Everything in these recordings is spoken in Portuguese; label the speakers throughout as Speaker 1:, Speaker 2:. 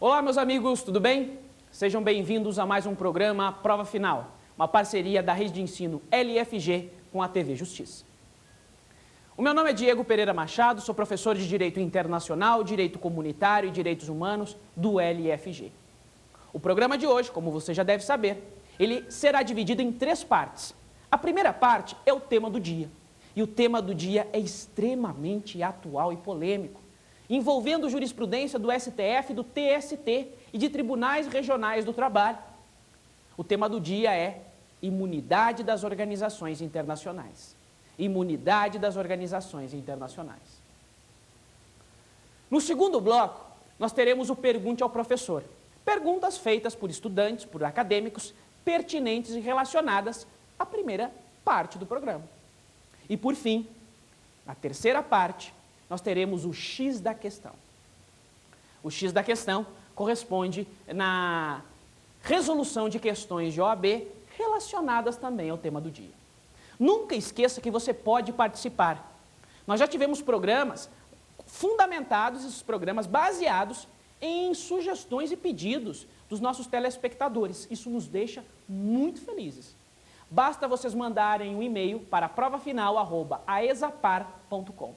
Speaker 1: Olá, meus amigos, tudo bem? Sejam bem-vindos a mais um programa Prova Final, uma parceria da Rede de Ensino LFG com a TV Justiça. O meu nome é Diego Pereira Machado, sou professor de Direito Internacional, Direito Comunitário e Direitos Humanos do LFG. O programa de hoje, como você já deve saber, ele será dividido em 3 partes. A primeira parte é o tema do dia, e o tema do dia é extremamente atual e polêmico, envolvendo jurisprudência do STF, do TST e de tribunais regionais do trabalho. O tema do dia é imunidade das organizações internacionais. Imunidade das organizações internacionais. No segundo bloco, nós teremos o Pergunte ao Professor. Perguntas feitas por estudantes, por acadêmicos, pertinentes e relacionadas à primeira parte do programa. E por fim, na terceira parte, nós teremos o X da questão. O X da questão corresponde na resolução de questões de OAB relacionadas também ao tema do dia. Nunca esqueça que você pode participar. Nós já tivemos programas fundamentados, esses programas baseados em sugestões e pedidos dos nossos telespectadores. Isso nos deixa muito felizes. Basta vocês mandarem um e-mail para provafinal@aesapar.com.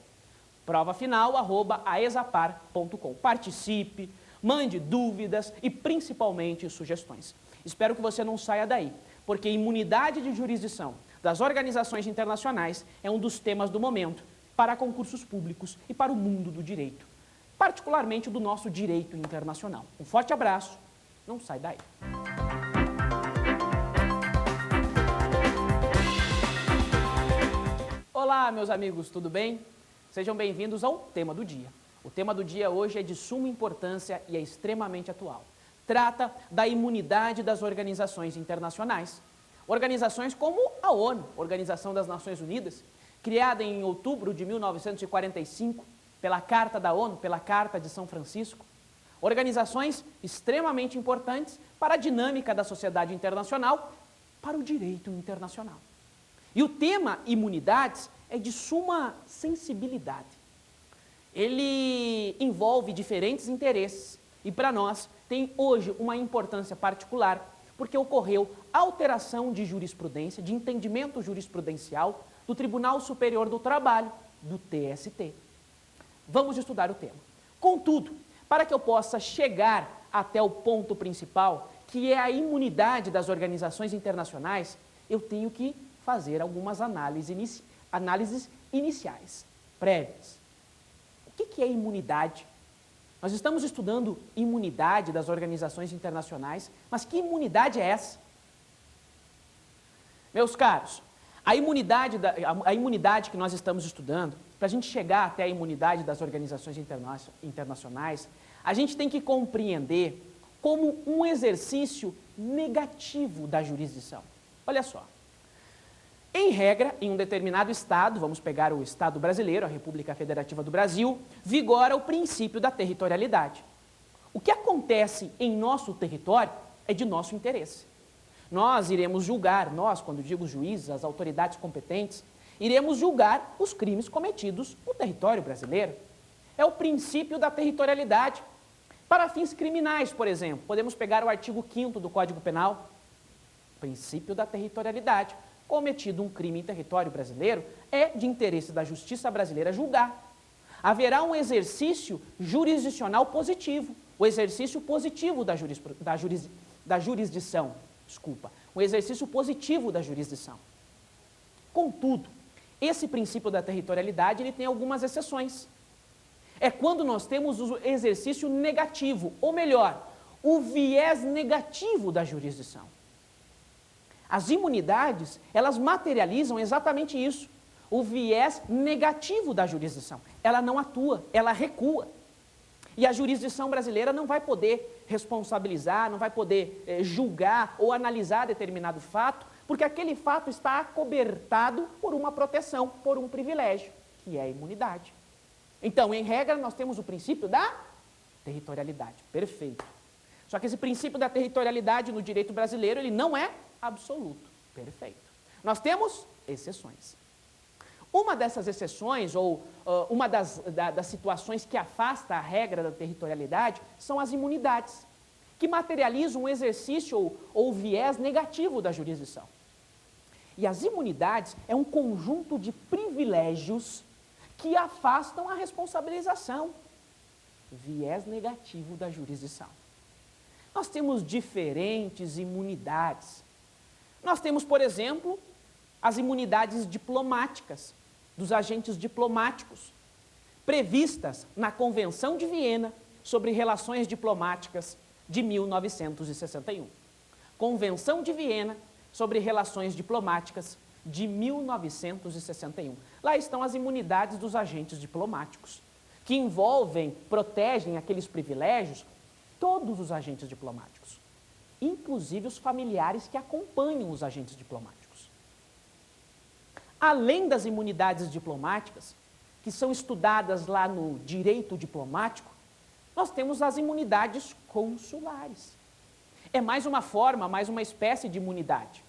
Speaker 1: provafinal@aesapar.com. Participe, mande dúvidas e principalmente sugestões. Espero que você não saia daí, porque imunidade de jurisdição das organizações internacionais é um dos temas do momento para concursos públicos e para o mundo do direito, particularmente do nosso direito internacional. Um forte abraço, não sai daí. Olá, meus amigos, tudo bem? Sejam bem-vindos ao tema do dia. O tema do dia hoje é de suma importância e é extremamente atual. Trata da imunidade das organizações internacionais. Organizações como a ONU, Organização das Nações Unidas, criada em outubro de 1945 pela Carta da ONU, pela Carta de São Francisco. Organizações extremamente importantes para a dinâmica da sociedade internacional, para o direito internacional. E o tema imunidades é de suma sensibilidade. Ele envolve diferentes interesses e para nós tem hoje uma importância particular porque ocorreu alteração de jurisprudência, de entendimento jurisprudencial do Tribunal Superior do Trabalho, do TST. Vamos estudar o tema. Contudo, para que eu possa chegar até o ponto principal, que é a imunidade das organizações internacionais, eu tenho que fazer algumas análises iniciais, prévias. O que é imunidade? Nós estamos estudando imunidade das organizações internacionais, mas que imunidade é essa? Meus caros, a imunidade que nós estamos estudando, para a gente chegar até a imunidade das organizações internacionais, a gente tem que compreender como um exercício negativo da jurisdição. Olha só. Em regra, em um determinado estado, vamos pegar o Estado brasileiro, a República Federativa do Brasil, vigora o princípio da territorialidade. O que acontece em nosso território é de nosso interesse. Nós iremos julgar, quando digo juízes, as autoridades competentes, iremos julgar os crimes cometidos no território brasileiro. É o princípio da territorialidade. Para fins criminais, por exemplo, podemos pegar o artigo 5º do Código Penal, princípio da territorialidade. Cometido um crime em território brasileiro, é de interesse da justiça brasileira julgar. Haverá um exercício jurisdicional positivo, o exercício positivo da jurisdição, o exercício positivo da jurisdição. Contudo, esse princípio da territorialidade ele tem algumas exceções. É quando nós temos o exercício negativo, ou melhor, o viés negativo da jurisdição. As imunidades, elas materializam exatamente isso, o viés negativo da jurisdição. Ela não atua, ela recua. E a jurisdição brasileira não vai poder responsabilizar, não vai poder julgar ou analisar determinado fato, porque aquele fato está acobertado por uma proteção, por um privilégio, que é a imunidade. Então, em regra, nós temos o princípio da territorialidade. Perfeito. Só que esse princípio da territorialidade no direito brasileiro, ele não é absoluto. Perfeito. Nós temos exceções. Uma dessas exceções, ou uma das situações que afasta a regra da territorialidade, são as imunidades, que materializam um exercício ou viés negativo da jurisdição. E as imunidades é um conjunto de privilégios que afastam a responsabilização. Viés negativo da jurisdição. Nós temos diferentes imunidades. Nós temos, por exemplo, as imunidades diplomáticas, dos agentes diplomáticos, previstas na Convenção de Viena sobre Relações Diplomáticas de 1961. Convenção de Viena sobre Relações Diplomáticas de 1961. Lá estão as imunidades dos agentes diplomáticos, que envolvem, protegem aqueles privilégios, todos os agentes diplomáticos, inclusive os familiares que acompanham os agentes diplomáticos. Além das imunidades diplomáticas, que são estudadas lá no direito diplomático, nós temos as imunidades consulares. É mais uma forma, mais uma espécie de imunidade.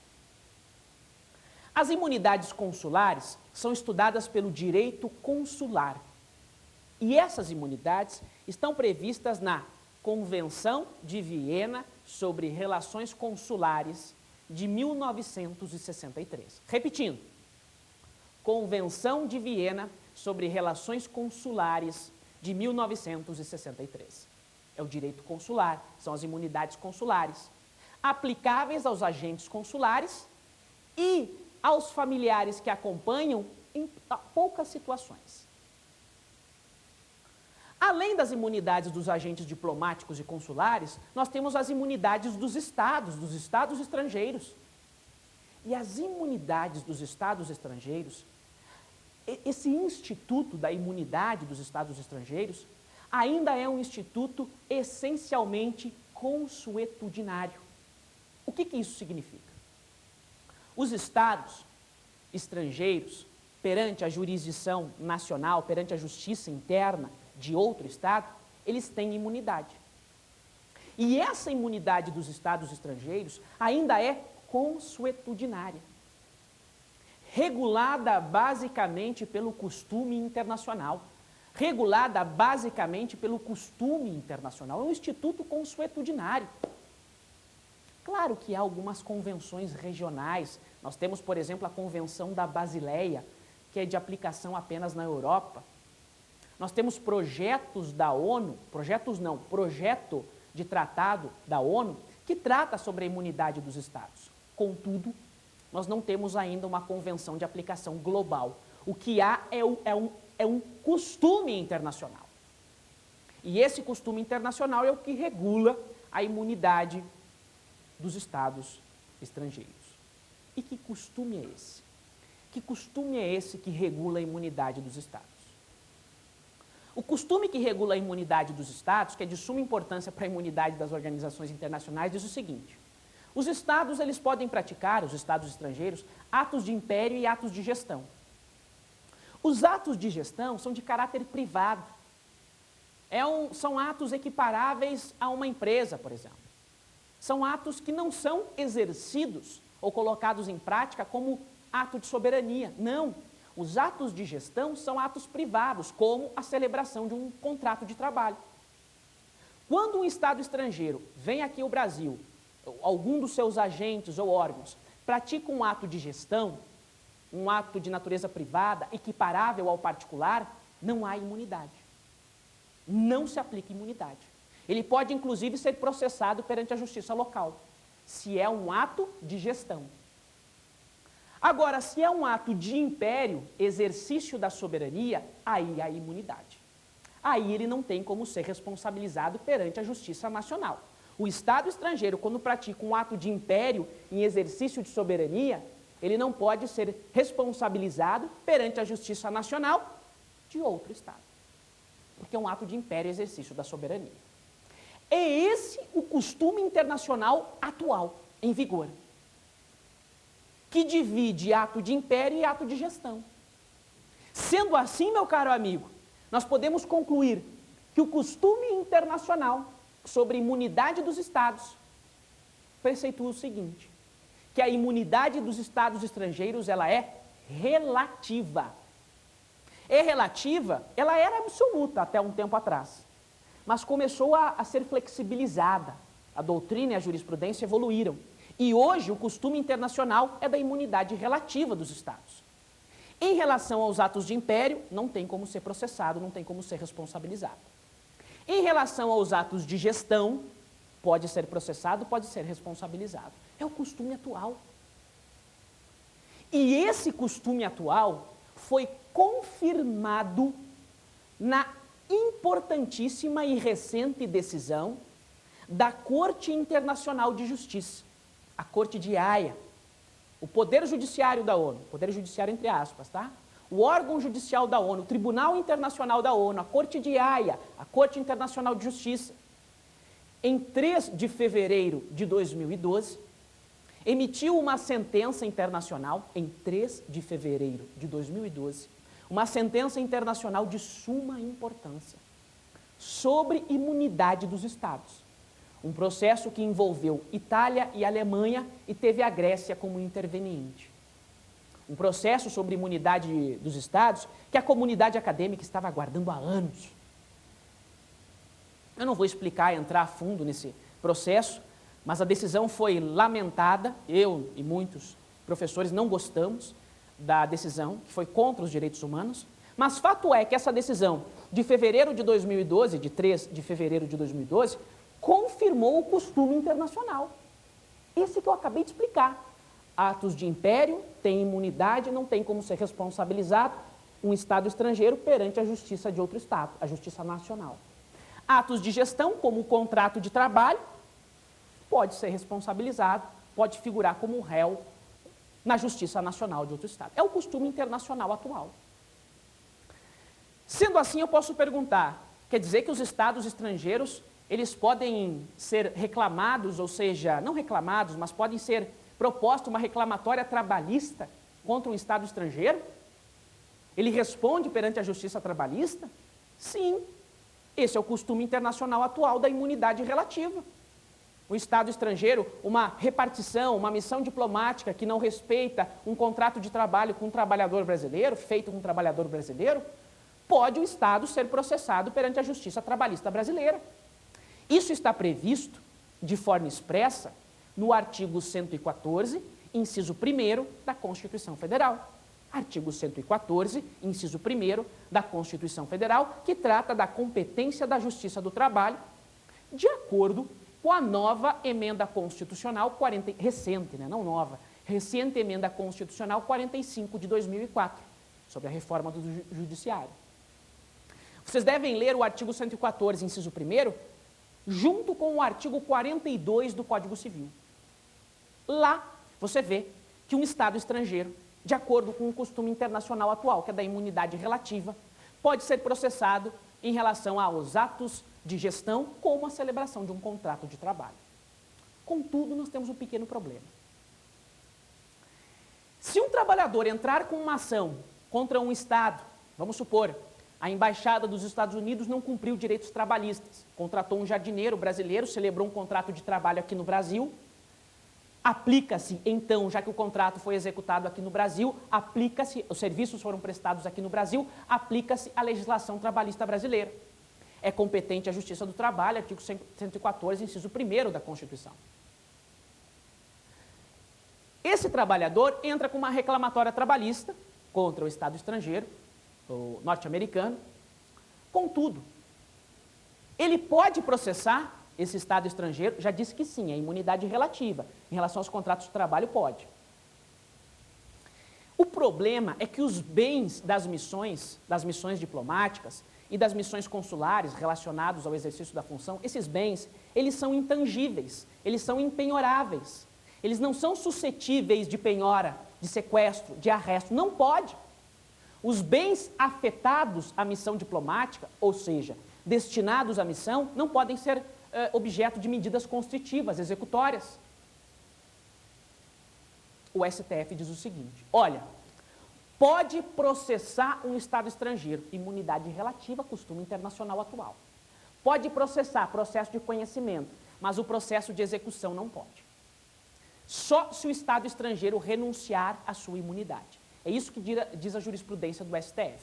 Speaker 1: As imunidades consulares são estudadas pelo direito consular. E essas imunidades estão previstas na Convenção de Viena sobre Relações Consulares de 1963. Repetindo, Convenção de Viena sobre Relações Consulares de 1963. É o direito consular, são as imunidades consulares, aplicáveis aos agentes consulares e aos familiares que acompanham em poucas situações. Além das imunidades dos agentes diplomáticos e consulares, nós temos as imunidades dos estados estrangeiros. E as imunidades dos estados estrangeiros, esse instituto da imunidade dos estados estrangeiros, ainda é um instituto essencialmente consuetudinário. O que isso significa? Os estados estrangeiros, perante a jurisdição nacional, perante a justiça interna de outro estado, eles têm imunidade. E essa imunidade dos estados estrangeiros ainda é consuetudinária, regulada basicamente pelo costume internacional. Regulada basicamente pelo costume internacional. É um instituto consuetudinário. Claro que há algumas convenções regionais. Nós temos, por exemplo, a Convenção da Basileia, que é de aplicação apenas na Europa. Nós temos projetos da ONU, projeto de tratado da ONU, que trata sobre a imunidade dos estados. Contudo, nós não temos ainda uma convenção de aplicação global. O que há é um costume internacional. E esse costume internacional é o que regula a imunidade dos estados estrangeiros. E que costume é esse? Que costume é esse que regula a imunidade dos estados? O costume que regula a imunidade dos estados, que é de suma importância para a imunidade das organizações internacionais, diz o seguinte: os estados, eles podem praticar, os estados estrangeiros, atos de império e atos de gestão. Os atos de gestão são de caráter privado. São atos equiparáveis a uma empresa, por exemplo. São atos que não são exercidos ou colocados em prática como ato de soberania. Não. Os atos de gestão são atos privados, como a celebração de um contrato de trabalho. Quando um Estado estrangeiro vem aqui ao Brasil, algum dos seus agentes ou órgãos pratica um ato de gestão, um ato de natureza privada, equiparável ao particular, não há imunidade. Não se aplica imunidade. Ele pode, inclusive, ser processado perante a justiça local, se é um ato de gestão. Agora, se é um ato de império, exercício da soberania, aí há imunidade. Aí ele não tem como ser responsabilizado perante a justiça nacional. O Estado estrangeiro, quando pratica um ato de império em exercício de soberania, ele não pode ser responsabilizado perante a justiça nacional de outro Estado. Porque é um ato de império e exercício da soberania. É esse o costume internacional atual, em vigor, que divide ato de império e ato de gestão. Sendo assim, meu caro amigo, nós podemos concluir que o costume internacional sobre imunidade dos Estados preceitua o seguinte: que a imunidade dos Estados estrangeiros ela é relativa, É relativa, ela era absoluta até um tempo atrás, mas começou a ser flexibilizada. A doutrina e a jurisprudência evoluíram. E hoje o costume internacional é da imunidade relativa dos Estados. Em relação aos atos de império, não tem como ser processado, não tem como ser responsabilizado. Em relação aos atos de gestão, pode ser processado, pode ser responsabilizado. É o costume atual. E esse costume atual foi confirmado na importantíssima e recente decisão da Corte Internacional de Justiça, a Corte de Haia, o Poder Judiciário da ONU, Poder Judiciário entre aspas, tá? O órgão judicial da ONU, o Tribunal Internacional da ONU, a Corte de Haia, a Corte Internacional de Justiça, em 3 de fevereiro de 2012, emitiu uma sentença internacional, em 3 de fevereiro de 2012, uma sentença internacional de suma importância sobre imunidade dos Estados. Um processo que envolveu Itália e Alemanha e teve a Grécia como interveniente. Um processo sobre imunidade dos Estados que a comunidade acadêmica estava aguardando há anos. Eu não vou explicar, entrar a fundo nesse processo, mas a decisão foi lamentada. Eu e muitos professores não gostamos da decisão, que foi contra os direitos humanos, mas fato é que essa decisão de fevereiro de 2012, de 3 de fevereiro de 2012, confirmou o costume internacional. Esse que eu acabei de explicar. Atos de império têm imunidade, não tem como ser responsabilizado um Estado estrangeiro perante a justiça de outro Estado, a justiça nacional. Atos de gestão, como o contrato de trabalho, pode ser responsabilizado, pode figurar como réu na justiça nacional de outro Estado. É o costume internacional atual. Sendo assim, eu posso perguntar, quer dizer que os Estados estrangeiros eles podem ser reclamados, ou seja, não reclamados, mas podem ser proposta uma reclamatória trabalhista contra um Estado estrangeiro? Ele responde perante a justiça trabalhista? Sim, esse é o costume internacional atual da imunidade relativa. O Estado estrangeiro, uma repartição, uma missão diplomática que não respeita um contrato de trabalho com um trabalhador brasileiro, feito com um trabalhador brasileiro, pode o Estado ser processado perante a justiça trabalhista brasileira. Isso está previsto de forma expressa no artigo 114, inciso 1º da Constituição Federal. Artigo 114, inciso 1º da Constituição Federal, que trata da competência da Justiça do Trabalho, de acordo com a nova emenda constitucional, recente emenda constitucional 45 de 2004, sobre a reforma do Judiciário. Vocês devem ler o artigo 114, inciso 1º, junto com o artigo 42 do Código Civil. Lá você vê que um Estado estrangeiro, de acordo com o costume internacional atual, que é da imunidade relativa, pode ser processado em relação aos atos de gestão, como a celebração de um contrato de trabalho. Contudo, nós temos um pequeno problema. Se um trabalhador entrar com uma ação contra um Estado, vamos supor, a Embaixada dos Estados Unidos não cumpriu direitos trabalhistas, contratou um jardineiro brasileiro, celebrou um contrato de trabalho aqui no Brasil, aplica-se, então, já que o contrato foi executado aqui no Brasil, aplica-se, os serviços foram prestados aqui no Brasil, aplica-se a legislação trabalhista brasileira. É competente a Justiça do Trabalho, artigo 114, inciso 1º da Constituição. Esse trabalhador entra com uma reclamatória trabalhista contra o Estado estrangeiro, o norte-americano. Contudo, ele pode processar esse Estado estrangeiro? Já disse que sim, é imunidade relativa. Em relação aos contratos de trabalho, pode. O problema é que os bens das missões diplomáticas e das missões consulares relacionados ao exercício da função, esses bens, eles são intangíveis, eles são impenhoráveis. Eles não são suscetíveis de penhora, de sequestro, de arresto. Não pode. Os bens afetados à missão diplomática, ou seja, destinados à missão, não podem ser objeto de medidas constritivas, executórias. O STF diz o seguinte, olha, pode processar um Estado estrangeiro, imunidade relativa, costume internacional atual. Pode processar, processo de conhecimento, mas o processo de execução não pode. Só se o Estado estrangeiro renunciar à sua imunidade. É isso que diz a jurisprudência do STF.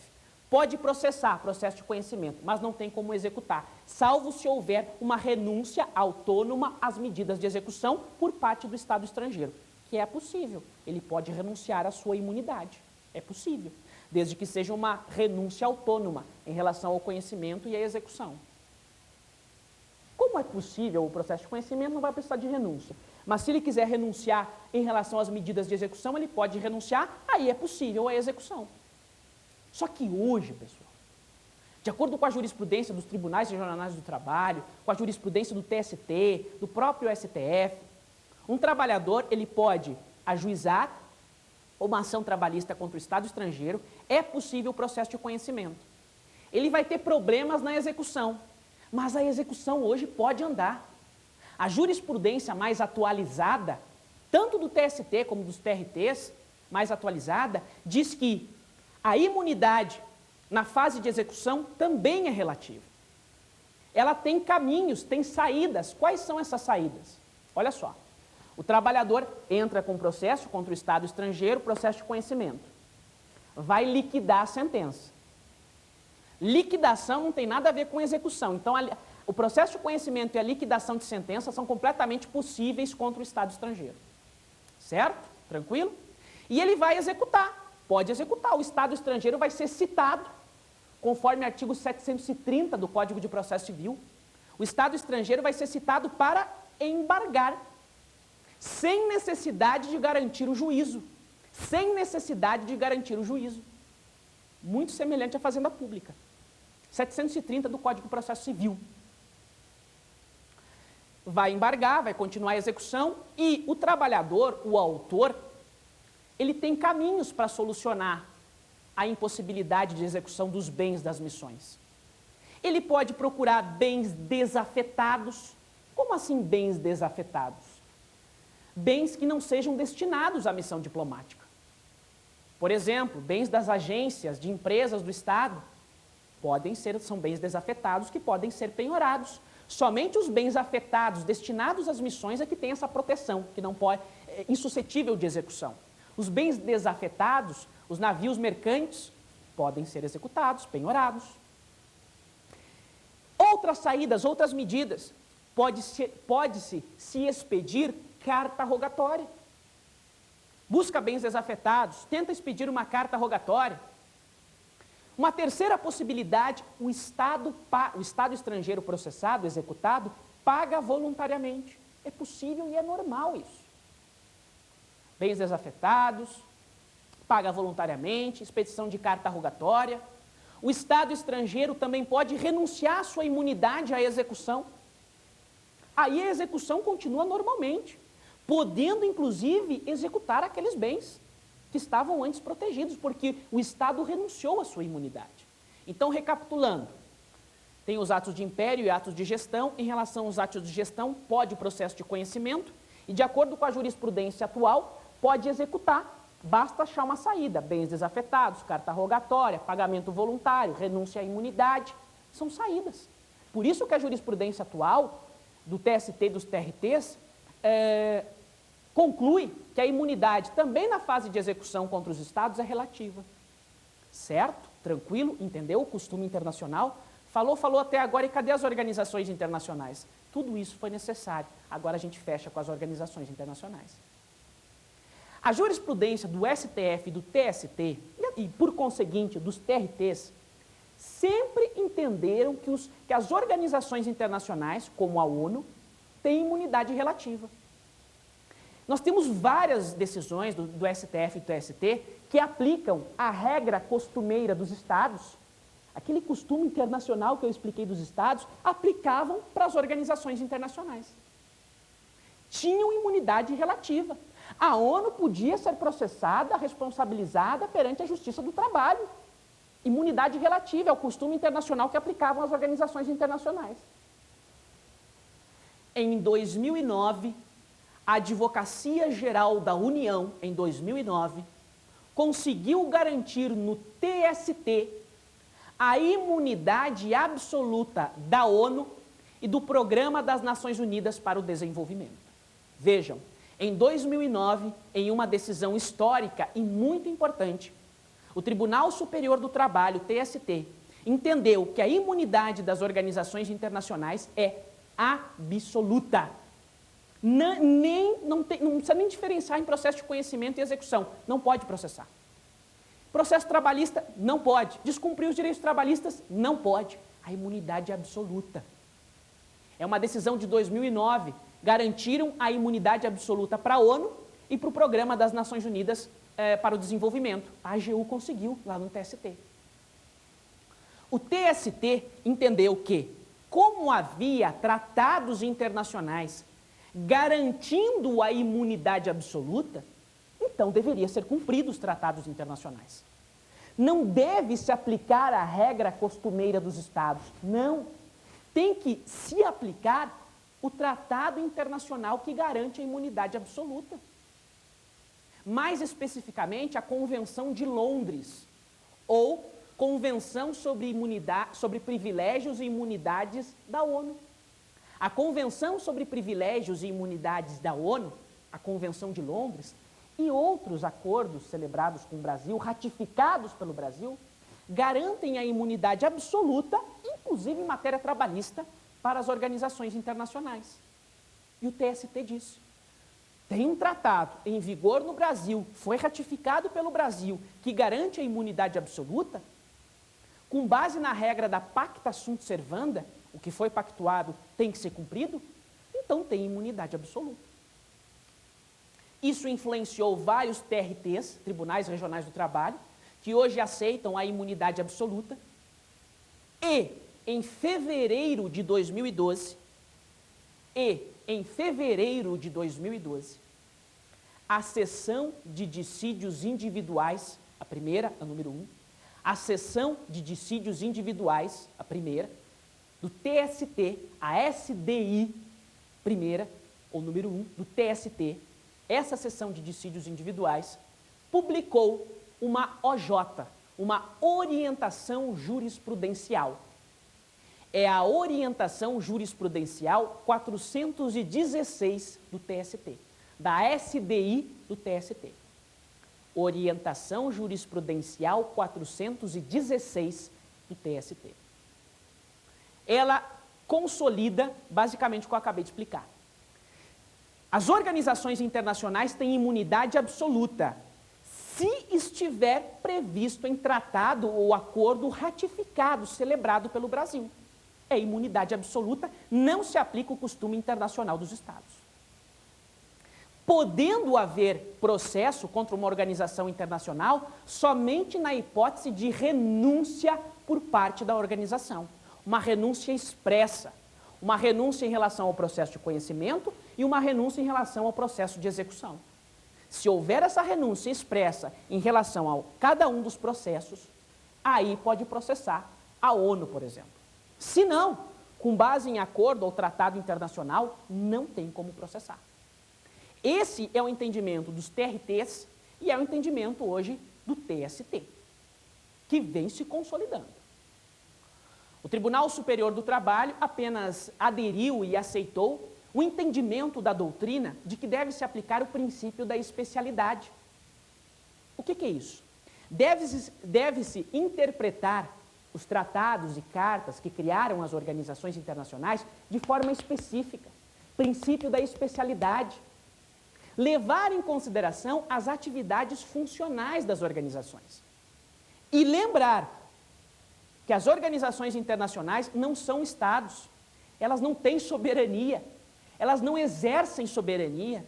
Speaker 1: pode processar, processo de conhecimento, mas não tem como executar, salvo se houver uma renúncia autônoma às medidas de execução por parte do Estado estrangeiro, que é possível. Ele pode renunciar à sua imunidade, é possível, desde que seja uma renúncia autônoma em relação ao conhecimento e à execução. Como é possível o processo de conhecimento, não vai precisar de renúncia. Mas se ele quiser renunciar em relação às medidas de execução, ele pode renunciar, aí é possível a execução. Só que hoje, pessoal, de acordo com a jurisprudência dos tribunais regionais do trabalho, com a jurisprudência do TST, do próprio STF, um trabalhador ele pode ajuizar uma ação trabalhista contra o Estado estrangeiro, é possível o processo de conhecimento. Ele vai ter problemas na execução, mas a execução hoje pode andar. A jurisprudência mais atualizada, tanto do TST como dos TRTs, mais atualizada, diz que a imunidade na fase de execução também é relativa. Ela tem caminhos, tem saídas. Quais são essas saídas? Olha só. O trabalhador entra com processo contra o Estado estrangeiro, processo de conhecimento. Vai liquidar a sentença. Liquidação não tem nada a ver com execução. Então, o processo de conhecimento e a liquidação de sentença são completamente possíveis contra o Estado estrangeiro. Certo? Tranquilo? E ele vai executar. Pode executar. O Estado estrangeiro vai ser citado, conforme artigo 730 do Código de Processo Civil. O Estado estrangeiro vai ser citado para embargar, sem necessidade de garantir o juízo. Sem necessidade de garantir o juízo. Muito semelhante à Fazenda Pública. 730 do Código de Processo Civil. Vai embargar, vai continuar a execução e o trabalhador, o autor, ele tem caminhos para solucionar a impossibilidade de execução dos bens das missões. Ele pode procurar bens desafetados. Como assim bens desafetados? Bens que não sejam destinados à missão diplomática. Por exemplo, bens das agências, de empresas do Estado, são bens desafetados que podem ser penhorados. Somente os bens afetados, destinados às missões, é que tem essa proteção, que não pode, é insuscetível de execução. Os bens desafetados, os navios mercantes, podem ser executados, penhorados. Outras saídas, outras medidas, pode-se expedir carta rogatória. Busca bens desafetados, tenta expedir uma carta rogatória. Uma terceira possibilidade, o Estado estrangeiro processado, executado, paga voluntariamente. É possível e é normal isso. Bens desafetados, paga voluntariamente, expedição de carta rogatória. O Estado estrangeiro também pode renunciar à sua imunidade à execução. Aí a execução continua normalmente, podendo inclusive executar aqueles bens que estavam antes protegidos, porque o Estado renunciou à sua imunidade. Então, recapitulando, tem os atos de império e atos de gestão. Em relação aos atos de gestão, pode o processo de conhecimento e, de acordo com a jurisprudência atual, pode executar, basta achar uma saída. Bens desafetados, carta rogatória, pagamento voluntário, renúncia à imunidade, são saídas. Por isso que a jurisprudência atual, do TST e dos TRTs, conclui que a imunidade, também na fase de execução contra os Estados, é relativa. Certo? Tranquilo? Entendeu o costume internacional? Falou até agora, e cadê as organizações internacionais? Tudo isso foi necessário. Agora a gente fecha com as organizações internacionais. A jurisprudência do STF e do TST, e por conseguinte dos TRTs, sempre entenderam que as organizações internacionais, como a ONU, têm imunidade relativa. Nós temos várias decisões do STF e do TST que aplicam a regra costumeira dos Estados, aquele costume internacional que eu expliquei dos Estados, aplicavam para as organizações internacionais. Tinham imunidade relativa. A ONU podia ser processada, responsabilizada perante a Justiça do Trabalho. Imunidade relativa é o costume internacional que aplicavam as organizações internacionais. Em 2009, a Advocacia Geral da União, em 2009, conseguiu garantir no TST a imunidade absoluta da ONU e do Programa das Nações Unidas para o Desenvolvimento. Vejam, em 2009, em uma decisão histórica e muito importante, O Tribunal Superior do Trabalho, TST, entendeu que a imunidade das organizações internacionais é absoluta. Não precisa nem diferenciar em processo de conhecimento e execução. Não pode processar. Processo trabalhista, não pode. Descumprir os direitos trabalhistas, não pode. A imunidade é absoluta. É uma decisão de 2009. Garantiram a imunidade absoluta para a ONU e para o Programa das Nações Unidas para o Desenvolvimento. A AGU conseguiu lá no TST. O TST entendeu que, como havia tratados internacionais garantindo a imunidade absoluta, então deveria ser cumpridos os tratados internacionais. Não deve se aplicar a regra costumeira dos Estados, não. Tem que se aplicar o tratado internacional que garante a imunidade absoluta. Mais especificamente, a Convenção de Londres, ou Convenção sobre Privilégios e Imunidades da ONU. A Convenção sobre Privilégios e Imunidades da ONU, a Convenção de Londres, e outros acordos celebrados com o Brasil, ratificados pelo Brasil, garantem a imunidade absoluta, inclusive em matéria trabalhista, para as organizações internacionais. E o TST disse: tem um tratado em vigor no Brasil, foi ratificado pelo Brasil, que garante a imunidade absoluta, com base na regra da pacta sunt servanda, o que foi pactuado tem que ser cumprido, então tem imunidade absoluta. Isso influenciou vários TRTs, Tribunais Regionais do Trabalho, que hoje aceitam a imunidade absoluta. E, em fevereiro de 2012, a seção de dissídios individuais, a primeira, a número 1, a seção de dissídios individuais, a primeira, do TST, a SDI, primeira, ou número 1, do TST, essa seção de dissídios individuais, publicou uma OJ, uma orientação jurisprudencial. É a orientação jurisprudencial 416 do TST, da SDI do TST. Orientação jurisprudencial 416 do TST. Ela consolida basicamente o que eu acabei de explicar. As organizações internacionais têm imunidade absoluta se estiver previsto em tratado ou acordo ratificado, celebrado pelo Brasil. É imunidade absoluta, não se aplica o costume internacional dos Estados. Podendo haver processo contra uma organização internacional somente na hipótese de renúncia por parte da organização. Uma renúncia expressa, uma renúncia em relação ao processo de conhecimento e uma renúncia em relação ao processo de execução. Se houver essa renúncia expressa em relação a cada um dos processos, aí pode processar a ONU, por exemplo. Se não, com base em acordo ou tratado internacional, não tem como processar. Esse é o entendimento dos TRTs e é o entendimento hoje do TST, que vem se consolidando. O Tribunal Superior do Trabalho apenas aderiu e aceitou o entendimento da doutrina de que deve se aplicar o princípio da especialidade. O que é isso? Deve-se interpretar os tratados e cartas que criaram as organizações internacionais de forma específica. Princípio da especialidade. Levar em consideração as atividades funcionais das organizações. E lembrar que as organizações internacionais não são estados, elas não têm soberania, elas não exercem soberania.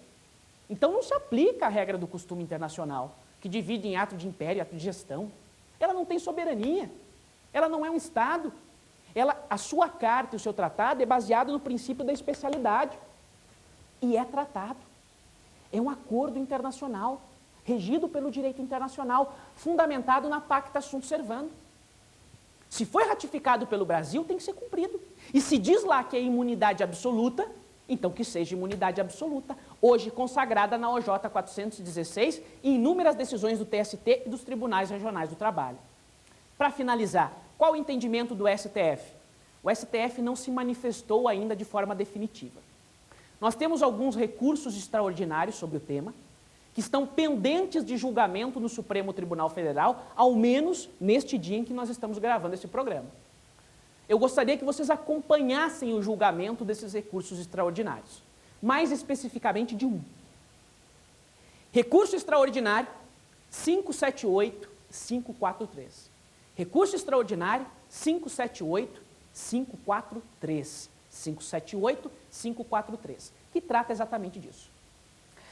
Speaker 1: Então não se aplica a regra do costume internacional, que divide em ato de império e ato de gestão. Ela não tem soberania, ela não é um estado. A sua carta e o seu tratado é baseado no princípio da especialidade. E é tratado. É um acordo internacional, regido pelo direito internacional, fundamentado na pacta sunt servanda. Se foi ratificado pelo Brasil, tem que ser cumprido. E se diz lá que é imunidade absoluta, então que seja imunidade absoluta, hoje consagrada na OJ 416 e inúmeras decisões do TST e dos Tribunais Regionais do Trabalho. Para finalizar, qual o entendimento do STF? O STF não se manifestou ainda de forma definitiva. Nós temos alguns recursos extraordinários sobre o tema, que estão pendentes de julgamento no Supremo Tribunal Federal, ao menos neste dia em que nós estamos gravando esse programa. Eu gostaria que vocês acompanhassem o julgamento desses recursos extraordinários, mais especificamente de um. Recurso extraordinário 578-543. Recurso extraordinário 578-543. 578-543, que trata exatamente disso.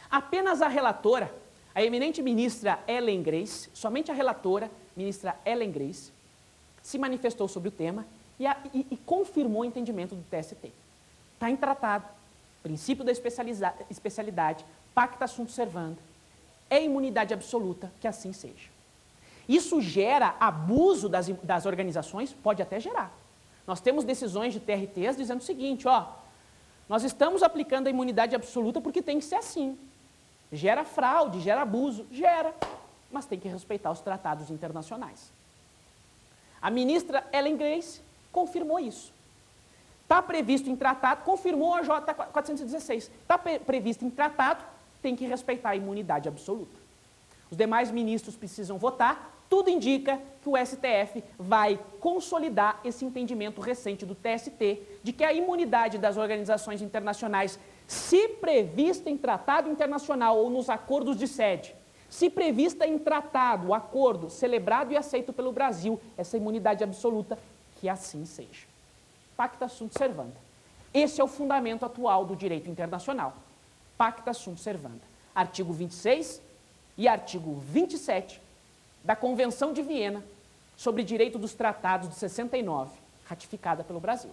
Speaker 1: Apenas a relatora, a eminente ministra Ellen Grace, somente a relatora, ministra Ellen Grace, se manifestou sobre o tema e confirmou o entendimento do TST. Está em tratado, princípio da especialidade, pacta sunt servanda, é imunidade absoluta, que assim seja. Isso gera abuso das organizações? Pode até gerar. Nós temos decisões de TRTs dizendo o seguinte, ó, nós estamos aplicando a imunidade absoluta porque tem que ser assim. Gera fraude, gera abuso, gera, mas tem que respeitar os tratados internacionais. A ministra Ellen Grace confirmou isso. Está previsto em tratado, confirmou a J 416, está previsto em tratado, tem que respeitar a imunidade absoluta. Os demais ministros precisam votar, tudo indica que o STF vai consolidar esse entendimento recente do TST de que a imunidade das organizações internacionais, se prevista em tratado internacional ou nos acordos de sede, se prevista em tratado, acordo, celebrado e aceito pelo Brasil, essa imunidade absoluta, que assim seja. Pacta sunt servanda. Esse é o fundamento atual do direito internacional. Pacta sunt servanda. Artigo 26 e artigo 27 da Convenção de Viena sobre Direito dos Tratados de 69, ratificada pelo Brasil.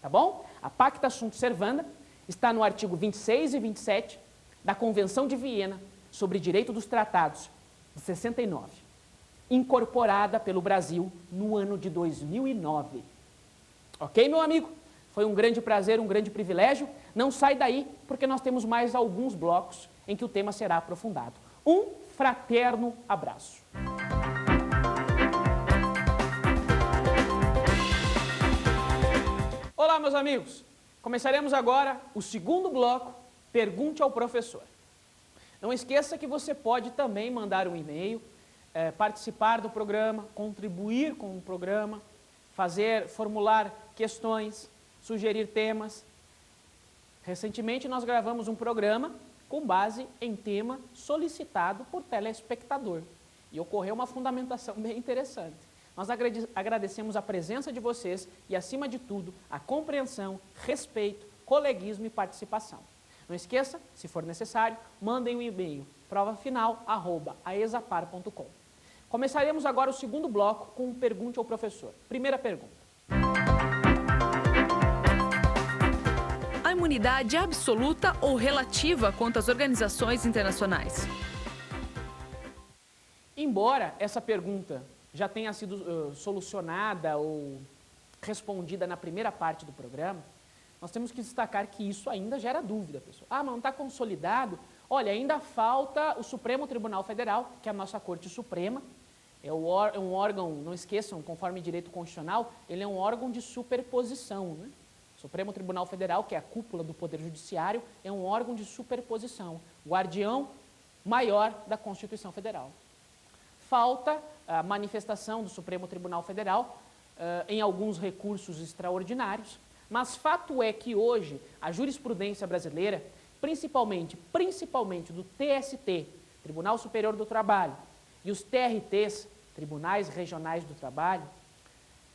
Speaker 1: Tá bom? A Pacta sunt servanda está no artigo 26 e 27 da Convenção de Viena sobre Direito dos Tratados de 69, incorporada pelo Brasil no ano de 2009. Ok, meu amigo? Foi um grande prazer, um grande privilégio. Não sai daí, porque nós temos mais alguns blocos em que o tema será aprofundado. Um fraterno abraço. Olá, meus amigos. Começaremos agora o segundo bloco, Pergunte ao Professor. Não esqueça que você pode também mandar um e-mail, participar do programa, contribuir com o programa, formular questões, sugerir temas. Recentemente nós gravamos um programa com base em tema solicitado por telespectador. E ocorreu uma fundamentação bem interessante. Nós agradecemos a presença de vocês e, acima de tudo, a compreensão, respeito, coleguismo e participação. Não esqueça, se for necessário, mandem um e-mail, provafinal@aesapar.com. Começaremos agora o segundo bloco com Pergunte ao Professor. Primeira pergunta.
Speaker 2: A imunidade é absoluta ou relativa quanto às organizações internacionais?
Speaker 1: Embora essa pergunta já tenha sido solucionada ou respondida na primeira parte do programa, nós temos que destacar que isso ainda gera dúvida, pessoal. Ah, mas não está consolidado? Olha, ainda falta o Supremo Tribunal Federal, que é a nossa Corte Suprema. É um órgão, não esqueçam, conforme direito constitucional, ele é um órgão de superposição, né? O Supremo Tribunal Federal, que é a cúpula do Poder Judiciário, é um órgão de superposição, guardião maior da Constituição Federal. Falta a manifestação do Supremo Tribunal Federal em alguns recursos extraordinários, mas fato é que hoje a jurisprudência brasileira, principalmente do TST, Tribunal Superior do Trabalho, e os TRTs, Tribunais Regionais do Trabalho,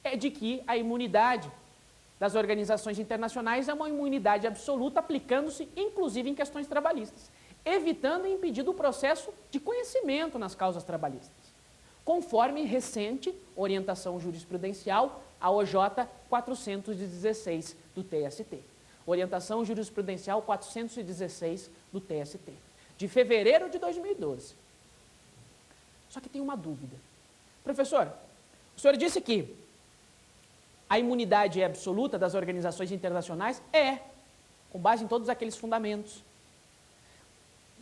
Speaker 1: é de que a imunidade das organizações internacionais é uma imunidade absoluta, aplicando-se inclusive em questões trabalhistas, evitando e impedindo o processo de conhecimento nas causas trabalhistas, conforme recente orientação jurisprudencial, a OJ 416 do TST. Orientação jurisprudencial 416 do TST, de fevereiro de 2012. Só que tem uma dúvida. Professor, o senhor disse que a imunidade é absoluta das organizações internacionais? É, com base em todos aqueles fundamentos.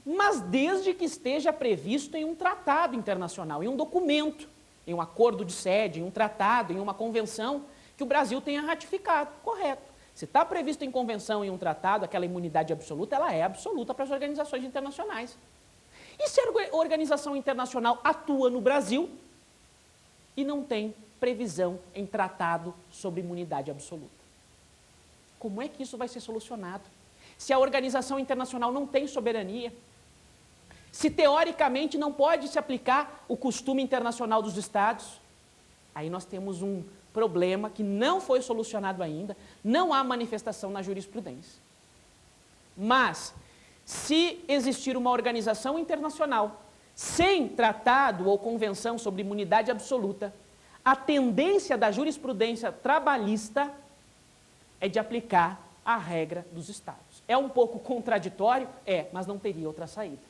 Speaker 1: Mas desde que esteja previsto em um tratado internacional, em um documento, em um acordo de sede, em um tratado, em uma convenção que o Brasil tenha ratificado. Correto. Se está previsto em convenção, em um tratado, aquela imunidade absoluta, ela é absoluta para as organizações internacionais. E se a organização internacional atua no Brasil e não tem previsão em tratado sobre imunidade absoluta? Como é que isso vai ser solucionado? Se a organização internacional não tem soberania, se teoricamente não pode se aplicar o costume internacional dos Estados, aí nós temos um problema que não foi solucionado ainda, não há manifestação na jurisprudência. Mas, se existir uma organização internacional sem tratado ou convenção sobre imunidade absoluta, a tendência da jurisprudência trabalhista é de aplicar a regra dos Estados. É um pouco contraditório? É, mas não teria outra saída.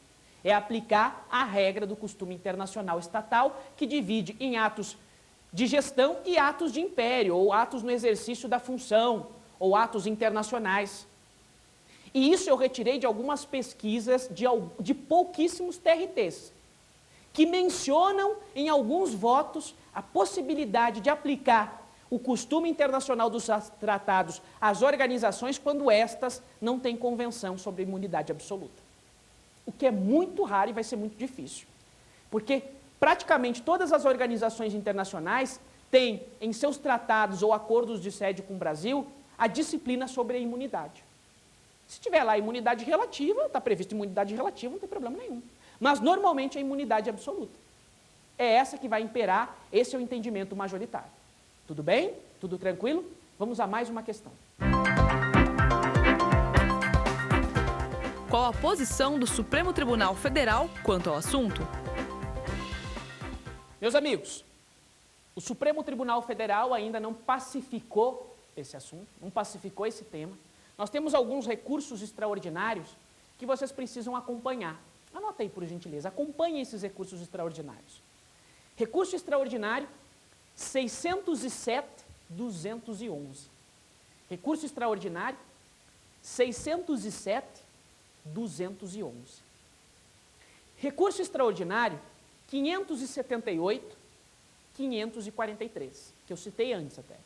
Speaker 1: É aplicar a regra do costume internacional estatal, que divide em atos de gestão e atos de império, ou atos no exercício da função, ou atos internacionais. E isso eu retirei de algumas pesquisas de pouquíssimos TRTs, que mencionam em alguns votos a possibilidade de aplicar o costume internacional dos tratados às organizações quando estas não têm convenção sobre imunidade absoluta. O que é muito raro e vai ser muito difícil. Porque praticamente todas as organizações internacionais têm em seus tratados ou acordos de sede com o Brasil a disciplina sobre a imunidade. Se tiver lá imunidade relativa, está previsto imunidade relativa, não tem problema nenhum. Mas normalmente é imunidade absoluta. É essa que vai imperar, esse é o entendimento majoritário. Tudo bem? Tudo tranquilo? Vamos a mais uma questão.
Speaker 2: Qual a posição do Supremo Tribunal Federal quanto ao assunto?
Speaker 1: Meus amigos, o Supremo Tribunal Federal ainda não pacificou esse assunto, não pacificou esse tema. Nós temos alguns recursos extraordinários que vocês precisam acompanhar. Anota aí, por gentileza, acompanhe esses recursos extraordinários. Recurso extraordinário 607.211. Recurso extraordinário 607.211. Recurso extraordinário 578.543, que eu citei antes até.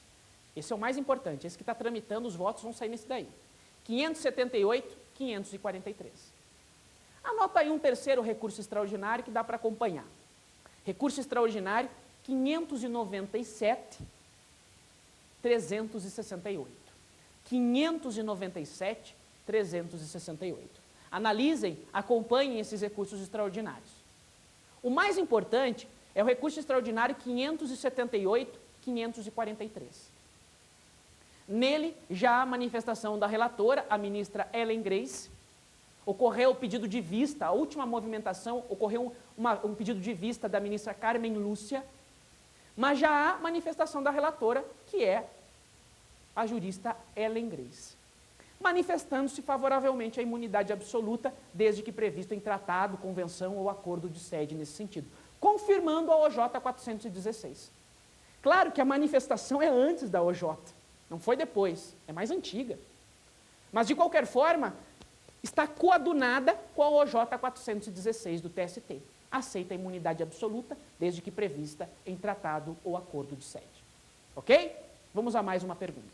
Speaker 1: Esse é o mais importante, esse que está tramitando, os votos vão sair nesse daí. 578.543. Anota aí um terceiro recurso extraordinário que dá para acompanhar. Recurso extraordinário 597.368. 597.368. Analisem, acompanhem esses recursos extraordinários. O mais importante é o recurso extraordinário 578.543. Nele, já há manifestação da relatora, a ministra Ellen Grace. Ocorreu o pedido de vista, a última movimentação, ocorreu um pedido de vista da ministra Carmen Lúcia, mas já há manifestação da relatora, que é a jurista Ellen Grace, manifestando-se favoravelmente à imunidade absoluta, desde que previsto em tratado, convenção ou acordo de sede nesse sentido, confirmando a OJ 416. Claro que a manifestação é antes da OJ, não foi depois, é mais antiga. Mas, de qualquer forma, está coadunada com a OJ 416 do TST. Aceita a imunidade absoluta, desde que prevista em tratado ou acordo de sede. Ok? Vamos a mais uma pergunta.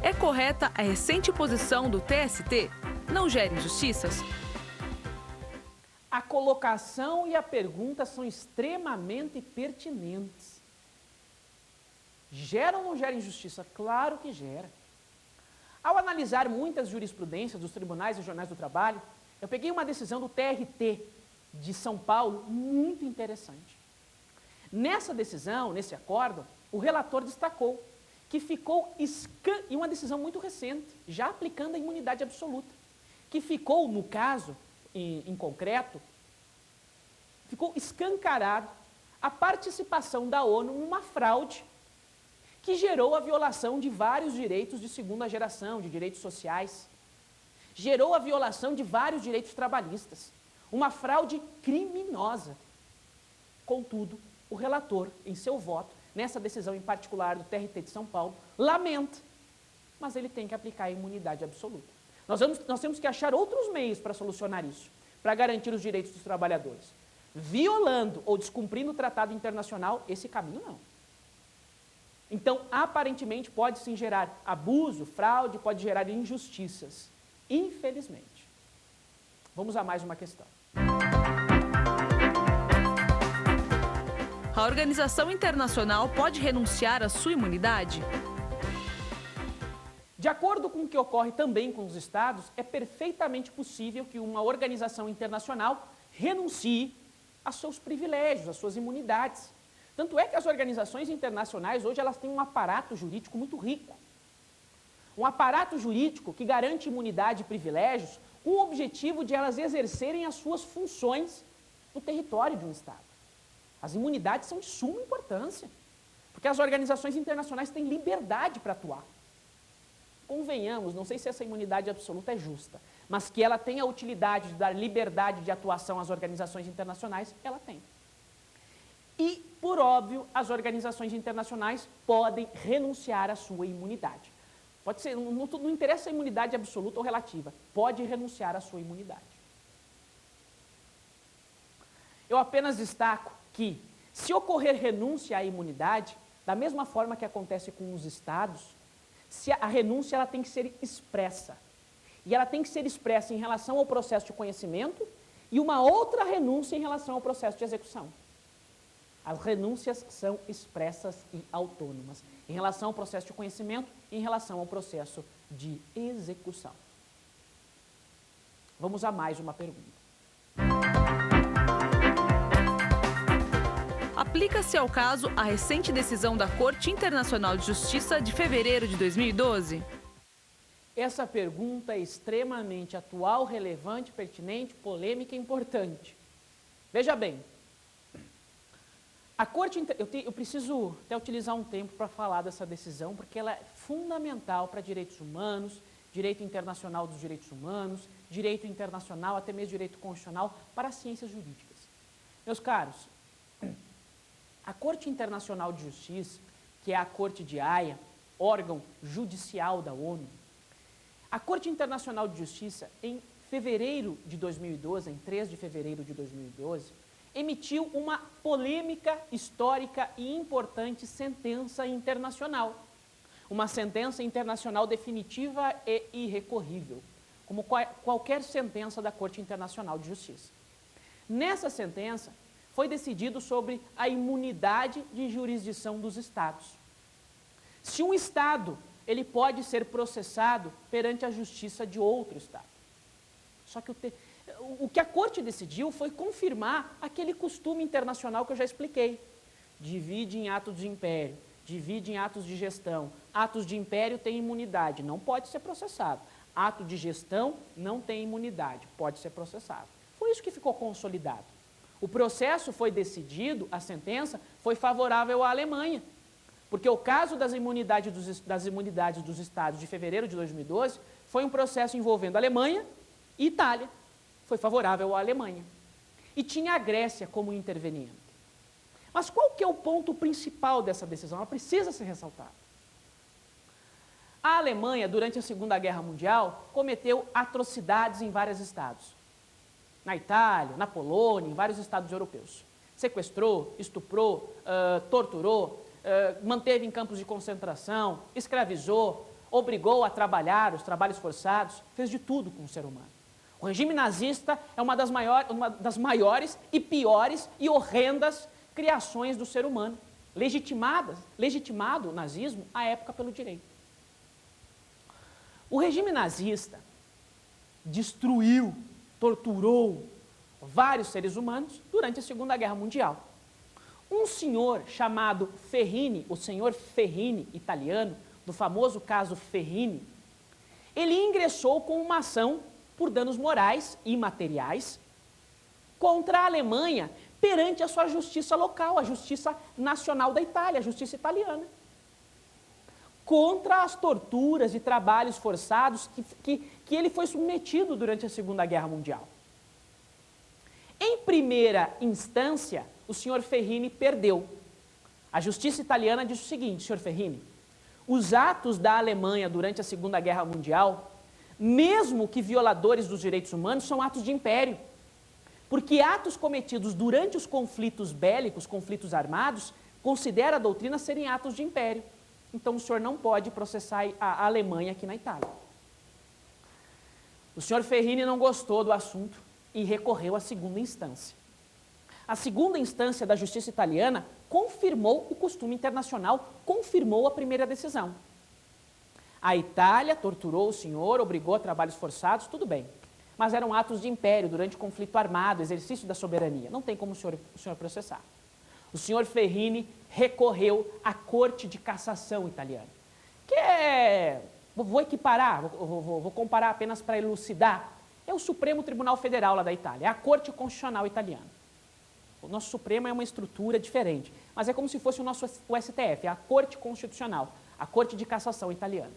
Speaker 2: É correta a recente posição do TST? Não gera injustiças?
Speaker 1: A colocação e a pergunta são extremamente pertinentes. Gera ou não gera injustiça? Claro que gera. Ao analisar muitas jurisprudências dos tribunais regionais do trabalho, eu peguei uma decisão do TRT de São Paulo muito interessante. Nessa decisão, nesse acórdão, o relator destacou que ficou, e uma decisão muito recente, já aplicando a imunidade absoluta, que ficou, no caso, em concreto, ficou escancarado a participação da ONU numa fraude que gerou a violação de vários direitos de segunda geração, de direitos sociais, gerou a violação de vários direitos trabalhistas, uma fraude criminosa. Contudo, o relator, em seu voto, nessa decisão em particular do TRT de São Paulo, lamenta, mas ele tem que aplicar a imunidade absoluta. Nós temos que achar outros meios para solucionar isso, para garantir os direitos dos trabalhadores. Violando ou descumprindo o tratado internacional, esse caminho não. Então, aparentemente, pode sim gerar abuso, fraude, pode gerar injustiças. Infelizmente. Vamos a mais uma questão.
Speaker 2: A organização internacional pode renunciar à sua imunidade?
Speaker 1: De acordo com o que ocorre também com os Estados, é perfeitamente possível que uma organização internacional renuncie a seus privilégios, às suas imunidades. Tanto é que as organizações internacionais hoje elas têm um aparato jurídico muito rico. Um aparato jurídico que garante imunidade e privilégios com o objetivo de elas exercerem as suas funções no território de um Estado. As imunidades são de suma importância, porque as organizações internacionais têm liberdade para atuar. Convenhamos, não sei se essa imunidade absoluta é justa, mas que ela tem a utilidade de dar liberdade de atuação às organizações internacionais, ela tem. E, por óbvio, as organizações internacionais podem renunciar à sua imunidade. Pode ser, não interessa a imunidade absoluta ou relativa, pode renunciar à sua imunidade. Eu apenas destaco que, se ocorrer renúncia à imunidade, da mesma forma que acontece com os Estados, se a renúncia ela tem que ser expressa. E ela tem que ser expressa em relação ao processo de conhecimento e uma outra renúncia em relação ao processo de execução. As renúncias são expressas e autônomas em relação ao processo de conhecimento e em relação ao processo de execução. Vamos a mais uma pergunta.
Speaker 2: Aplica-se ao caso a recente decisão da Corte Internacional de Justiça de fevereiro de 2012?
Speaker 1: Essa pergunta é extremamente atual, relevante, pertinente, polêmica e importante. Veja bem, a Corte, eu preciso até utilizar um tempo para falar dessa decisão, porque ela é fundamental para direitos humanos, direito internacional dos direitos humanos, direito internacional, até mesmo direito constitucional, para as ciências jurídicas. Meus caros, a Corte Internacional de Justiça, que é a Corte de Haia, órgão judicial da ONU, a Corte Internacional de Justiça, em fevereiro de 2012, em 3 de fevereiro de 2012, emitiu uma polêmica, histórica e importante sentença internacional. Uma sentença internacional definitiva e irrecorrível, como qualquer sentença da Corte Internacional de Justiça. Nessa sentença, foi decidido sobre a imunidade de jurisdição dos Estados. Se um Estado, ele pode ser processado perante a justiça de outro Estado. Só que o que a Corte decidiu foi confirmar aquele costume internacional que eu já expliquei. Divide em atos de império, divide em atos de gestão. Atos de império tem imunidade, não pode ser processado. Ato de gestão não tem imunidade, pode ser processado. Foi isso que ficou consolidado. O processo foi decidido, a sentença foi favorável à Alemanha, porque o caso das imunidades dos Estados de fevereiro de 2012 foi um processo envolvendo Alemanha e Itália. Foi favorável à Alemanha. E tinha a Grécia como interveniente. Mas qual que é o ponto principal dessa decisão? Ela precisa ser ressaltada. A Alemanha, durante a Segunda Guerra Mundial, cometeu atrocidades em vários estados. Na Itália, na Polônia, em vários estados europeus. Sequestrou, estuprou, torturou, manteve em campos de concentração, escravizou, obrigou a trabalhar, os trabalhos forçados, fez de tudo com o ser humano. O regime nazista é uma das maiores e piores e horrendas criações do ser humano, legitimado o nazismo à época pelo direito. O regime nazista destruiu, torturou vários seres humanos durante a Segunda Guerra Mundial. Um senhor chamado Ferrini, o senhor Ferrini italiano, do famoso caso Ferrini, ele ingressou com uma ação por danos morais e materiais contra a Alemanha perante a sua justiça local, a Justiça Nacional da Itália, a justiça italiana. Contra as torturas e trabalhos forçados que ele foi submetido durante a Segunda Guerra Mundial. Em primeira instância, o senhor Ferrini perdeu. A justiça italiana disse o seguinte: senhor Ferrini, os atos da Alemanha durante a Segunda Guerra Mundial, mesmo que violadores dos direitos humanos, são atos de império. Porque atos cometidos durante os conflitos bélicos, conflitos armados, considera a doutrina serem atos de império. Então o senhor não pode processar a Alemanha aqui na Itália. O senhor Ferrini não gostou do assunto e recorreu à segunda instância. A segunda instância da justiça italiana confirmou o costume internacional, confirmou a primeira decisão. A Itália torturou o senhor, obrigou a trabalhos forçados, tudo bem. Mas eram atos de império durante o conflito armado, exercício da soberania. Não tem como o senhor processar. O senhor Ferrini recorreu à Corte de Cassação italiana, que é, vou equiparar, vou comparar apenas para elucidar, é o Supremo Tribunal Federal lá da Itália, é a Corte Constitucional Italiana. O nosso Supremo é uma estrutura diferente, mas é como se fosse o STF, é a Corte Constitucional, a Corte de Cassação italiana.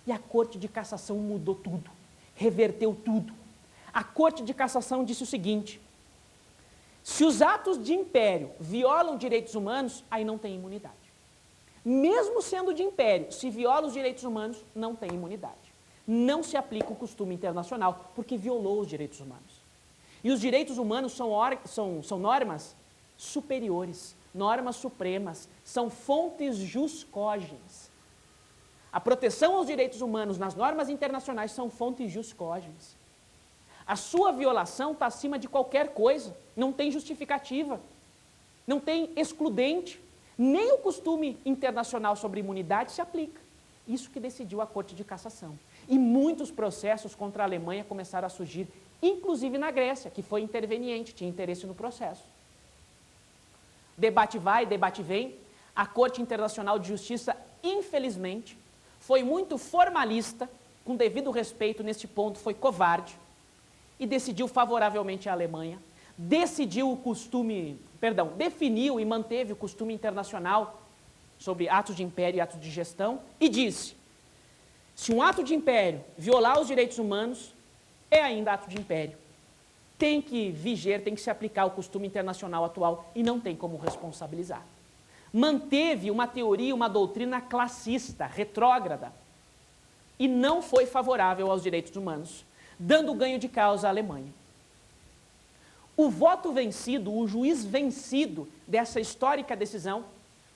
Speaker 1: E a Corte de Cassação mudou tudo, reverteu tudo. A Corte de Cassação disse o seguinte: se os atos de império violam direitos humanos, aí não tem imunidade. Mesmo sendo de império, se viola os direitos humanos, não tem imunidade. Não se aplica o costume internacional, porque violou os direitos humanos. E os direitos humanos são normas superiores, normas supremas, são fontes jus cogens. A proteção aos direitos humanos nas normas internacionais são fontes jus cogens. A sua violação está acima de qualquer coisa, não tem justificativa, não tem excludente, nem o costume internacional sobre imunidade se aplica. Isso que decidiu a Corte de Cassação. E muitos processos contra a Alemanha começaram a surgir, inclusive na Grécia, que foi interveniente, tinha interesse no processo. Debate vai, debate vem. A Corte Internacional de Justiça, infelizmente, foi muito formalista, com devido respeito neste ponto, foi covarde, e decidiu favoravelmente à Alemanha, definiu e manteve o costume internacional sobre atos de império e atos de gestão, e disse: se um ato de império violar os direitos humanos, é ainda ato de império. Tem que viger, tem que se aplicar o costume internacional atual e não tem como responsabilizar. Manteve uma teoria, uma doutrina classista, retrógrada, e não foi favorável aos direitos humanos, dando ganho de causa à Alemanha. O voto vencido, o juiz vencido dessa histórica decisão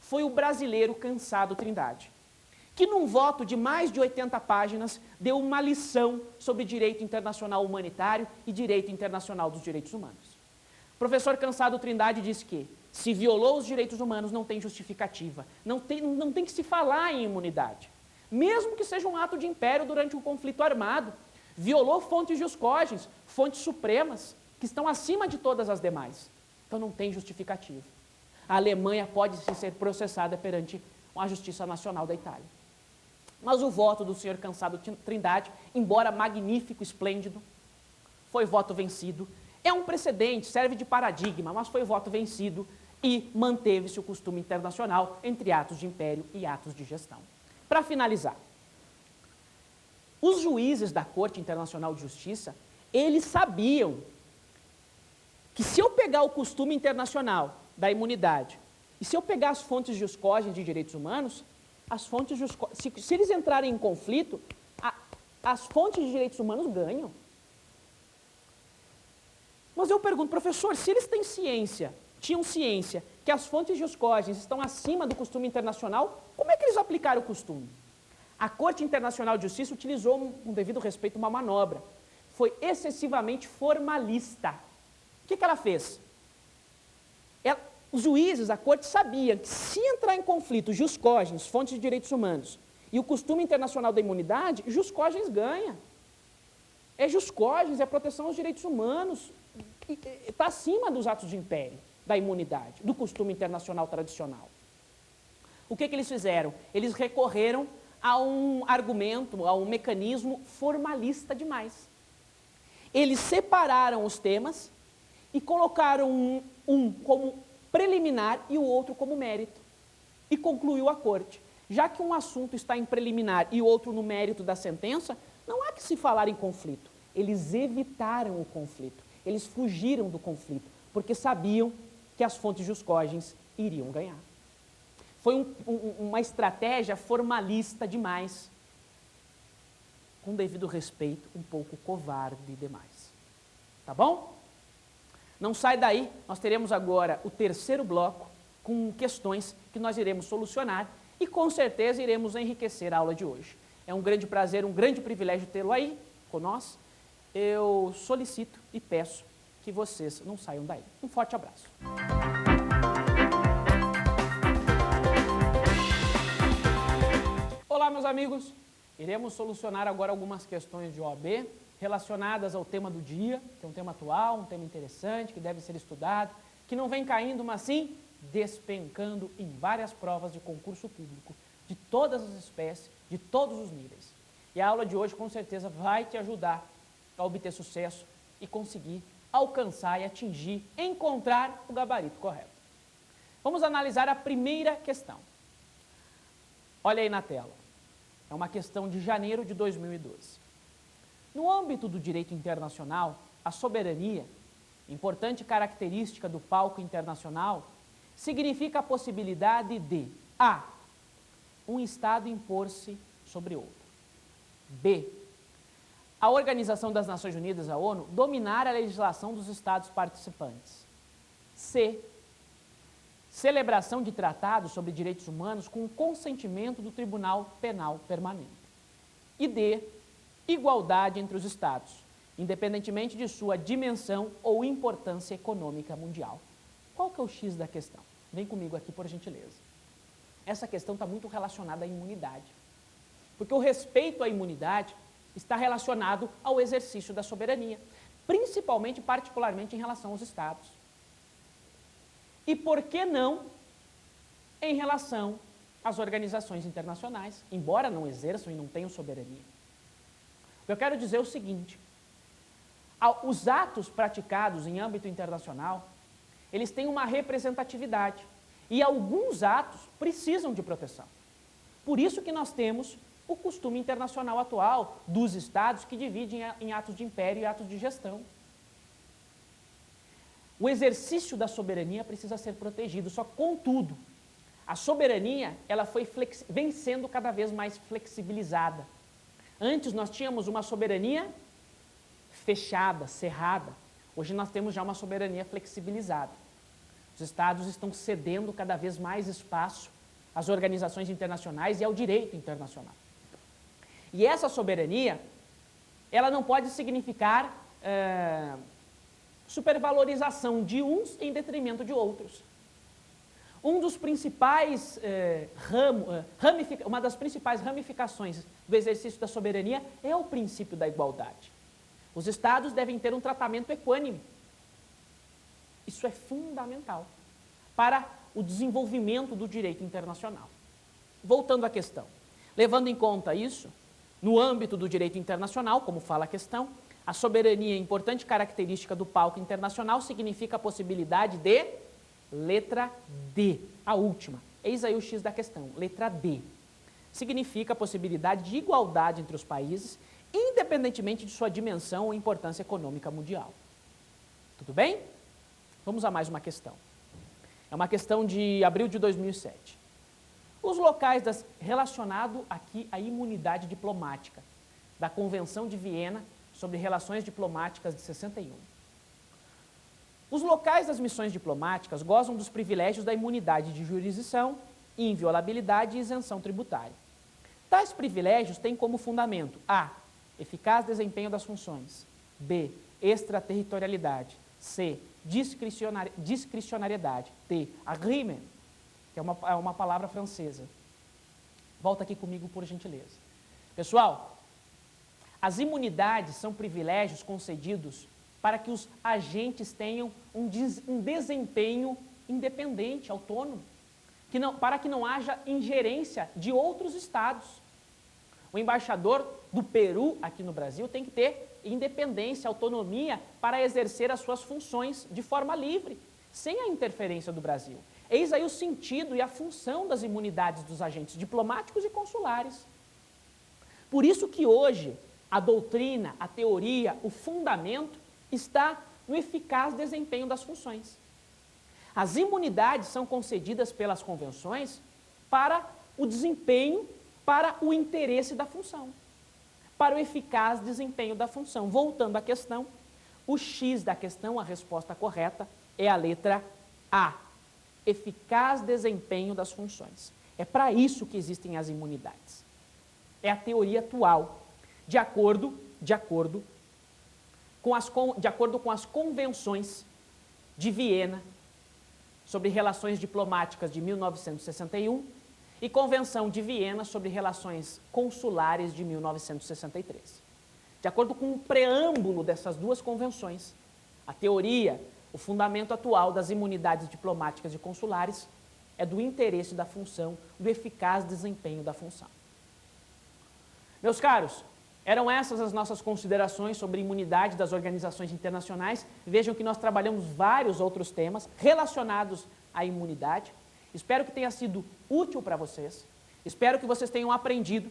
Speaker 1: foi o brasileiro Cansado Trindade, que num voto de mais de 80 páginas deu uma lição sobre direito internacional humanitário e direito internacional dos direitos humanos. O professor Cansado Trindade disse que se violou os direitos humanos não tem justificativa, não tem que se falar em imunidade. Mesmo que seja um ato de império durante um conflito armado, violou fontes jus cogens, fontes supremas, que estão acima de todas as demais. Então não tem justificativa. A Alemanha pode sim ser processada perante a Justiça Nacional da Itália. Mas o voto do senhor Cansado Trindade, embora magnífico, esplêndido, foi voto vencido. É um precedente, serve de paradigma, mas foi voto vencido e manteve-se o costume internacional entre atos de império e atos de gestão. Para finalizar, os juízes da Corte Internacional de Justiça, eles sabiam que se eu pegar o costume internacional da imunidade e se eu pegar as fontes jus cogens de direitos humanos, as fontes jus cogens, se eles entrarem em conflito, as fontes de direitos humanos ganham. Mas eu pergunto, professor, se eles tinham ciência que as fontes jus cogens estão acima do costume internacional, como é que eles aplicaram o costume? A Corte Internacional de Justiça utilizou, com devido respeito, uma manobra. Foi excessivamente formalista. O que ela fez? Os juízes, a Corte, sabiam que se entrar em conflito jus cogens, fontes de direitos humanos, e o costume internacional da imunidade, jus cogens ganha. É jus cogens, é proteção aos direitos humanos. Está acima dos atos de império, da imunidade, do costume internacional tradicional. O que eles fizeram? Eles recorreram a um argumento, a um mecanismo formalista demais. Eles separaram os temas e colocaram um como preliminar e o outro como mérito. E concluiu a Corte. Já que um assunto está em preliminar e o outro no mérito da sentença, não há que se falar em conflito. Eles evitaram o conflito. Eles fugiram do conflito, porque sabiam que as fontes jus cogens iriam ganhar. Foi uma estratégia formalista demais, com devido respeito, um pouco covarde demais. Tá bom? Não sai daí, nós teremos agora o terceiro bloco com questões que nós iremos solucionar e com certeza iremos enriquecer a aula de hoje. É um grande prazer, um grande privilégio tê-lo aí conosco. eu solicito e peço que vocês não saiam daí. Um forte abraço. Olá, meus amigos. Iremos solucionar agora algumas questões de OAB relacionadas ao tema do dia, que é um tema atual, um tema interessante, que deve ser estudado, que não vem caindo, mas sim despencando em várias provas de concurso público, de todas as espécies, de todos os níveis. E a aula de hoje, com certeza, vai te ajudar a obter sucesso e conseguir alcançar e atingir, encontrar o gabarito correto. Vamos analisar a primeira questão. Olha aí na tela. É uma questão de janeiro de 2012. No âmbito do direito internacional, a soberania, importante característica do palco internacional, significa a possibilidade de A. Um Estado impor-se sobre outro. B. A Organização das Nações Unidas, a ONU, dominar a legislação dos Estados participantes. C. Celebração de tratados sobre direitos humanos com o consentimento do Tribunal Penal Permanente. E D. Igualdade entre os Estados, independentemente de sua dimensão ou importância econômica mundial. Qual que é o X da questão? Vem comigo aqui, por gentileza. Essa questão está muito relacionada à imunidade. Porque o respeito à imunidade está relacionado ao exercício da soberania, principalmente, particularmente, em relação aos Estados. E por que não em relação às organizações internacionais, embora não exerçam e não tenham soberania? Eu quero dizer o seguinte, os atos praticados em âmbito internacional, eles têm uma representatividade e alguns atos precisam de proteção. Por isso que nós temos o costume internacional atual dos Estados que dividem em atos de império e atos de gestão. O exercício da soberania precisa ser protegido, só contudo, a soberania ela vem sendo cada vez mais flexibilizada. Antes nós tínhamos uma soberania fechada, cerrada. Hoje nós temos já uma soberania flexibilizada. Os Estados estão cedendo cada vez mais espaço às organizações internacionais e ao direito internacional. E essa soberania, ela não pode significar supervalorização de uns em detrimento de outros. Uma das principais ramificações do exercício da soberania é o princípio da igualdade. Os Estados devem ter um tratamento equânime. Isso é fundamental para o desenvolvimento do direito internacional. Voltando à questão, levando em conta isso, no âmbito do direito internacional, como fala a questão, a soberania, importante característica do palco internacional, significa a possibilidade de letra D, a última. Eis aí o X da questão, letra D. Significa a possibilidade de igualdade entre os países, independentemente de sua dimensão ou importância econômica mundial. Tudo bem? Vamos a mais uma questão. É uma questão de abril de 2007. Os locais relacionado aqui à imunidade diplomática, da Convenção de Viena sobre Relações Diplomáticas de 61. Os locais das missões diplomáticas gozam dos privilégios da imunidade de jurisdição, inviolabilidade e isenção tributária. Tais privilégios têm como fundamento A. Eficaz desempenho das funções. B. Extraterritorialidade. C. Discricionariedade. D. Agreement, que é uma palavra francesa. Volta aqui comigo, por gentileza. Pessoal, as imunidades são privilégios concedidos para que os agentes tenham um desempenho independente, autônomo, para que não haja ingerência de outros estados. O embaixador do Peru aqui no Brasil tem que ter independência, autonomia para exercer as suas funções de forma livre, sem a interferência do Brasil. Eis aí o sentido e a função das imunidades dos agentes diplomáticos e consulares. Por isso que hoje a doutrina, a teoria, o fundamento está no eficaz desempenho das funções. As imunidades são concedidas pelas convenções para o desempenho, para o interesse da função, para o eficaz desempenho da função. Voltando à questão, o X da questão, a resposta correta, é a letra A. Eficaz desempenho das funções. É para isso que existem as imunidades. É a teoria atual, de acordo de acordo com as convenções de Viena sobre relações diplomáticas de 1961 e Convenção de Viena sobre relações consulares de 1963. De acordo com o preâmbulo dessas duas convenções, a teoria, o fundamento atual das imunidades diplomáticas e consulares é do interesse da função, do eficaz desempenho da função. Meus caros, eram essas as nossas considerações sobre imunidade das organizações internacionais. Vejam que nós trabalhamos vários outros temas relacionados à imunidade. Espero que tenha sido útil para vocês. Espero que vocês tenham aprendido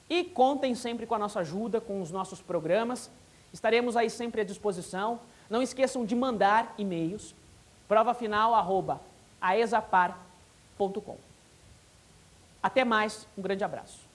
Speaker 1: e contem sempre com a nossa ajuda, com os nossos programas. Estaremos aí sempre à disposição. Não esqueçam de mandar e-mails, provafinal@aesapar.com. Até mais, um grande abraço.